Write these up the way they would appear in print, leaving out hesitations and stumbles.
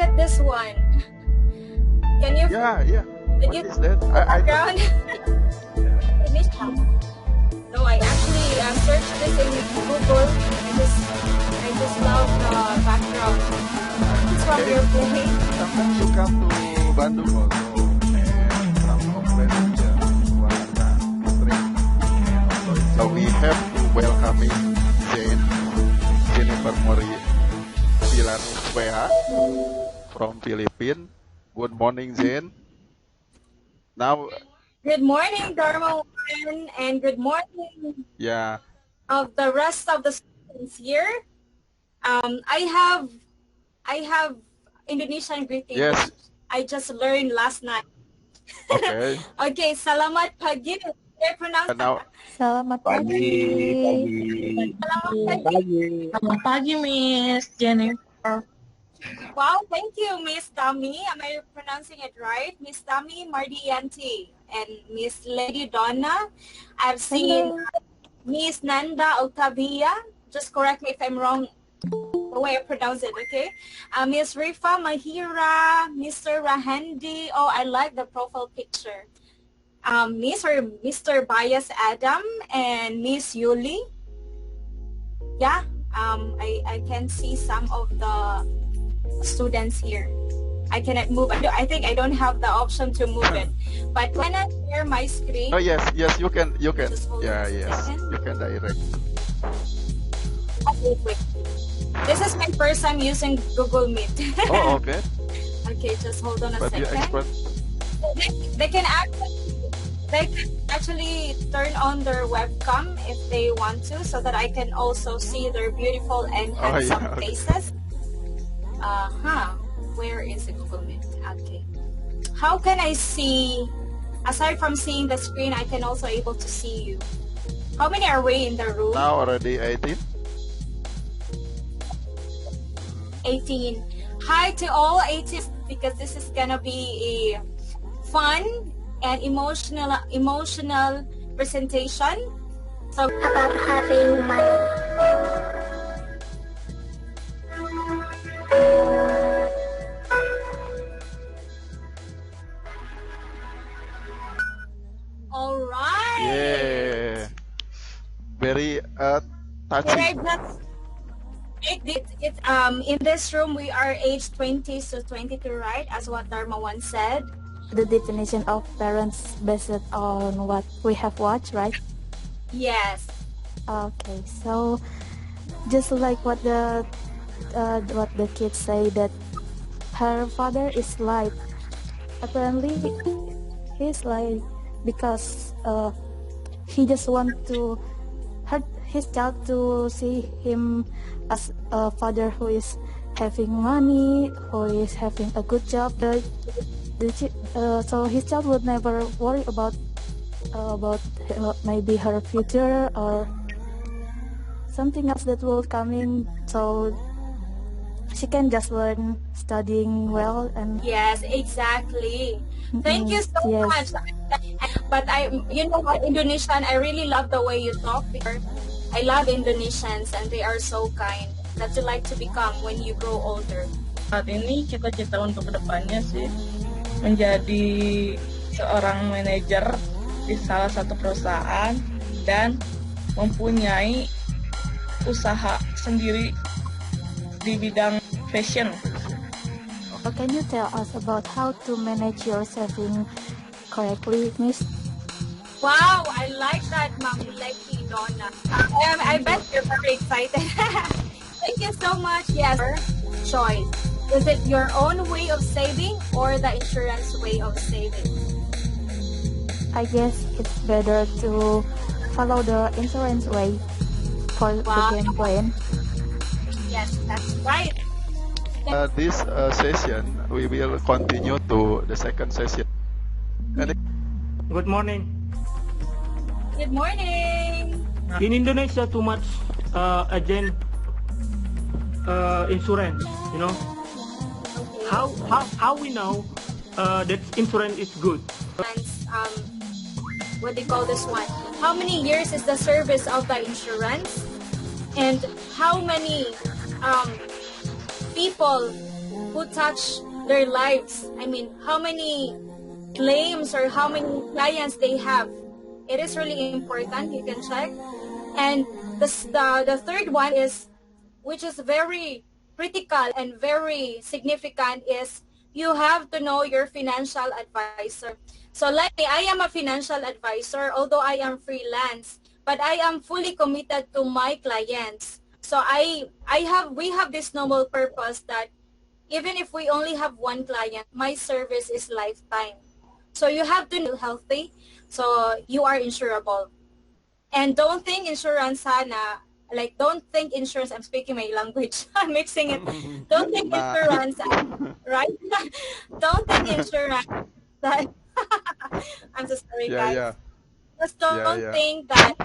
at this one. Can you? Yeah, yeah. What is that? Background. No, I actually searched this in Google. I just love the background. It's from your place. Sometimes you come to Bandung also, and some of friends who are so we have to welcoming Jennifer Mori Pilanus WH from Philippines. Good morning, Zen. Now, good morning, Dharma, and good morning. Yeah. Of the rest of the students here. I have Indonesian greetings. Yes. I just learned last night. Okay. Okay, selamat pagi. I pronounce Selamat pagi. Selamat pagi, Miss Jennifer. Wow, thank you, Miss Tami. Am I pronouncing it right? Miss Tami Mardianti and Miss Lady Donna. I've seen Miss Nanda Octavia. Just correct me if I'm wrong the way I pronounce it, okay? Miss Rifa Mahira, Mr. Rahandi. Oh, I like the profile picture. Mr. Bias Adam and Miss Yuli. Yeah, I can see some of the students here. I cannot move. I think I don't have the option to move it. But when I share my screen. Oh yes, you can. Yeah, yes, you can direct. Okay, wait. This is my first time using Google Meet. Oh, okay. Okay, just hold on a But second. you expert. They can actually turn on their webcam if they want to, so that I can also see their beautiful and handsome faces. Where is the Google Meet? Okay. How can I see, aside from seeing the screen, I can also able to see you? How many are we in the room? Now already 18. 18. Hi to all 18, because this is gonna be a fun and emotional presentation. So about having money. All right. Yeah. Very touching. In this room we are age 20 to 22, right? As what Dharma once said. The definition of parents based on what we have watched, right? Yes. Okay, so just like what the kids say, that her father is light. Apparently, he's light because he just want to hurt his child to see him as a father who is having money, who is having a good job. So his child would never worry about maybe her future or something else that will coming. So she can just learn studying well and. Yes, exactly. Thank you so much. But you know what, Indonesian, I really love the way you talk, because I love Indonesians and they are so kind. That you like to become when you grow older. Saat ini cita-cita untuk kedepannya sih menjadi seorang manajer di salah satu perusahaan dan mempunyai usaha sendiri di bidang fashion. Can you tell us about how to manage your saving correctly, Miss? Wow, I like that, Ma'am Leki Donna. I bet you're very excited. Thank you so much. Yes, choice. Is it your own way of saving or the insurance way of saving? I guess it's better to follow the insurance way for the game plan. Yes, that's right. This session, we will continue to the second session. Good morning. Good morning. In Indonesia, too much agent insurance. You know, how we know that insurance is good? What do you call this one? How many years is the service of the insurance, and how many people who touch their lives. I mean, how many claims or how many clients they have. It is really important. You can check. And the third one is, which is very critical and very significant, is you have to know your financial advisor. So like me, I am a financial advisor, although I am freelance, but I am fully committed to my clients. So we have this noble purpose that even if we only have one client, my service is lifetime. So you have to be healthy, so you are insurable. And don't think insurance, like don't think insurance, I'm speaking my language, I'm mixing it. Don't think insurance, right? Don't think insurance that, I'm so sorry guys. Yeah. Just don't Yeah. think that,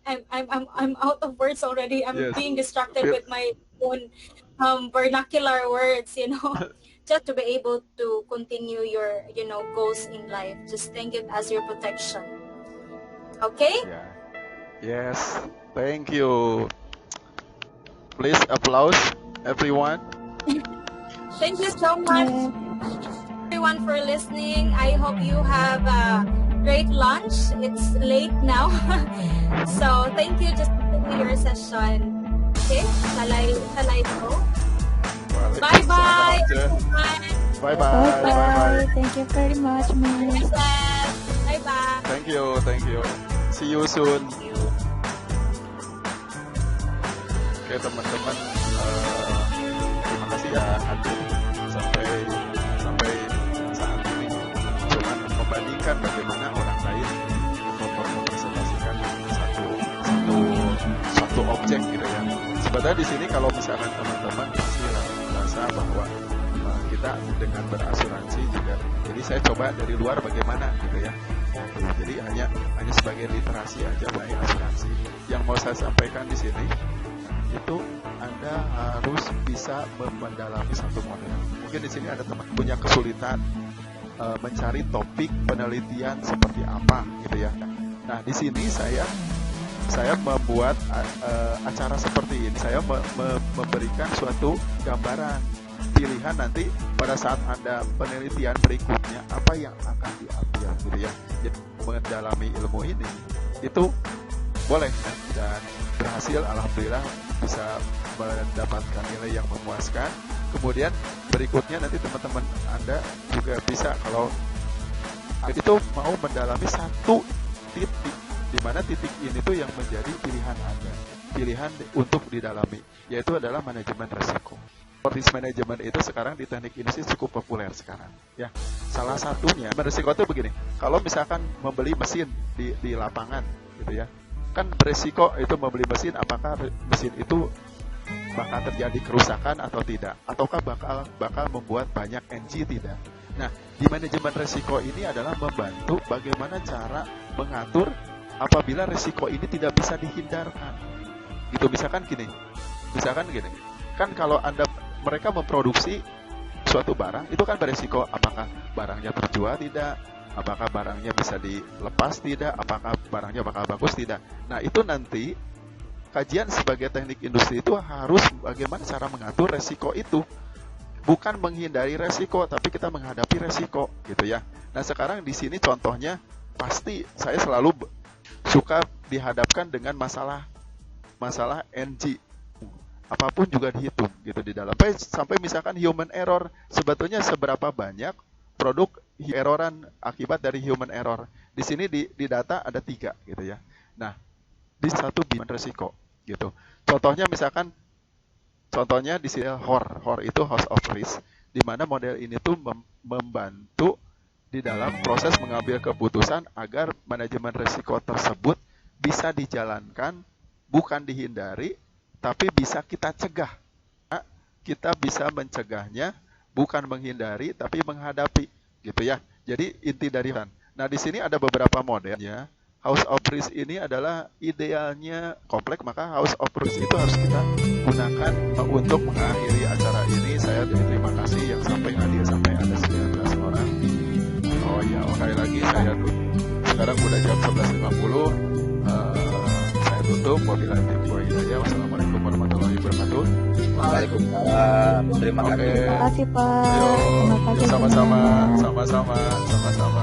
I'm out of words already. I'm Yes. being distracted Feel- with my own vernacular words, just to be able to continue your, goals in life. Just think it as your protection. Okay? Yeah. Yes. Thank you. Please applause everyone. Thank you so much, everyone, for listening. I hope you have a great lunch. It's late now. So thank you. Just continue your session. Okay? Salay po. Bye-bye. Bye bye. Bye. Thank you very much, Miss. Bye-bye. Thank you. See you soon. Oke teman-teman, terima kasih ya Andi sampai saat ini cuman membandingkan bagaimana orang lain mempresentasikan satu objek gitu ya. Sebenarnya di sini kalau misalkan teman-teman pasti merasa bahwa kita dengan berasuransi juga. Jadi saya coba dari luar bagaimana gitu ya. Jadi hanya sebagai literasi aja mengenai asuransi. Yang mau saya sampaikan di sini itu Anda harus bisa mendalami satu model. Mungkin di sini ada teman punya kesulitan mencari topik penelitian seperti apa gitu ya. Nah di sini saya membuat acara seperti ini. Saya memberikan suatu gambaran pilihan nanti pada saat Anda penelitian berikutnya apa yang akan diambil gitu ya. Jadi mendalami ilmu ini itu boleh dan berhasil, alhamdulillah bisa mendapatkan nilai yang memuaskan. Kemudian berikutnya nanti teman-teman Anda juga bisa kalau itu mau mendalami satu titik, di mana titik ini tuh yang menjadi pilihan Anda, pilihan untuk didalami, yaitu adalah manajemen risiko. Risk management itu sekarang di teknik industri cukup populer sekarang ya. Salah satunya berisiko itu begini, kalau misalkan membeli mesin di lapangan gitu ya, kan berisiko itu membeli mesin, apakah mesin itu bakal terjadi kerusakan atau tidak, ataukah bakal membuat banyak NG tidak. Nah di manajemen risiko ini adalah membantu bagaimana cara mengatur apabila risiko ini tidak bisa dihindarkan gitu. Misalkan gini kan kalau mereka memproduksi suatu barang itu kan beresiko, apakah barangnya terjual tidak, apakah barangnya bisa dilepas tidak, apakah barangnya bakal bagus tidak. Nah itu nanti kajian sebagai teknik industri itu harus bagaimana cara mengatur resiko itu, bukan menghindari resiko tapi kita menghadapi resiko gitu ya. Nah sekarang di sini contohnya pasti saya selalu suka dihadapkan dengan masalah NG. Apapun juga dihitung gitu di dalam. Sampai misalkan human error, sebetulnya seberapa banyak produk erroran akibat dari human error. Di sini di data ada 3 gitu ya. Nah, di satu bimbang resiko gitu. Contohnya di sini HOR itu House of Risk, di mana model ini tuh membantu di dalam proses mengambil keputusan agar manajemen risiko tersebut bisa dijalankan, bukan dihindari, tapi bisa kita cegah. Kita bisa mencegahnya, bukan menghindari, tapi menghadapi, gitu ya. Jadi inti dari Nah di sini ada beberapa modelnya. House of Risk ini adalah idealnya kompleks, maka House of Risk itu harus kita gunakan untuk mengakhiri acara ini. Saya terima kasih yang sampai hadir, sampai ada 19 orang. Oh ya, sekali lagi saya sekarang udah jam 11.50. Saya tutup. Wassalamualaikum warahmatullahi wabarakatuh. Waalaikumsalam. Terima Oke. kasih. Terima kasih Pak. Yuk, Terima kasih sama-sama, semuanya. sama-sama, sama-sama.